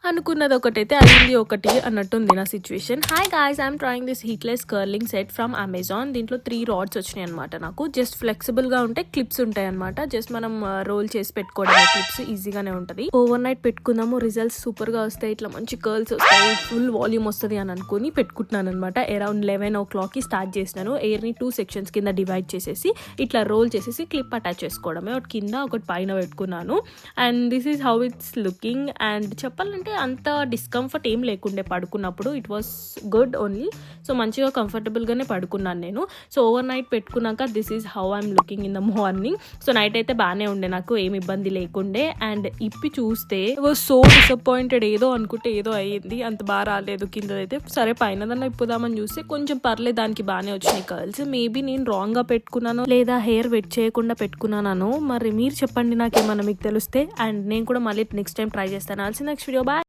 అనుకున్నది ఒకటైతే అయింది ఒకటి అన్నట్టుంది నా situation. Hi guys, I'm trying this heatless curling set from Amazon. దీంట్లో 3 రాడ్స్ వచ్చినాయి అనమాట. నాకు జస్ట్ ఫ్లెక్సిబుల్ గా ఉంటే క్లిప్స్ ఉంటాయి అనమాట. జస్ట్ మనం రోల్ చేసి పెట్టుకోవడం క్లిప్స్ ఈజీగానే ఉంటది. ఓవర్ నైట్ పెట్టుకుందాము, రిజల్ట్స్ సూపర్ గా వస్తాయి, ఇట్లా మంచి కర్ల్స్ వస్తాయి, ఫుల్ వాల్యూమ్ వస్తుంది అని అనుకుని పెట్టుకుంటున్నాను అనమాట. అరౌండ్ 11 o'clock కి స్టార్ట్ చేసినాను. ఎయిర్ ని 2 sections కింద డివైడ్ చేసేసి ఇట్లా రోల్ చేసేసి క్లిప్ అటాచ్ చేసుకోవడమే. ఒకటి కింద ఒకటి పైన పెట్టుకున్నాను. And this is how it's looking. And చెప్పాలంటే అంత డిస్కంఫర్ట్ ఏం లేకుండే పడుకున్నప్పుడు. It was good only. So మంచిగా కంఫర్టబుల్గానే పడుకున్నాను నేను. సో ఓవర్ నైట్ పెట్టుకున్నాక this is how I'm looking in the morning. So night అయితే బాగానే ఉండే, నాకు ఏమి ఇబ్బంది లేకుండే. అండ్ ఇప్పి చూస్తే వాజ్ సో డిసప్పాయింటెడ్. ఏదో అనుకుంటే ఏదో అయ్యింది, అంత బాగా రాలేదు కిందదైతే. సరే పైనదన్నా ఇప్పుదామని చూస్తే కొంచెం పర్లేదు, దానికి బాగానే వచ్చినాయి కర్ల్స్. మేబీ నేను రాంగ్గా పెట్టుకున్నాను లేదా హెయిర్ వెట్ చేయకుండా పెట్టుకున్నాను. మరి మీరు చెప్పండి నాకేమన్నా మీకు తెలిస్తే. అండ్ నేను కూడా మళ్ళీ నెక్స్ట్ టైం ట్రై చేస్తాను. Also next video bye.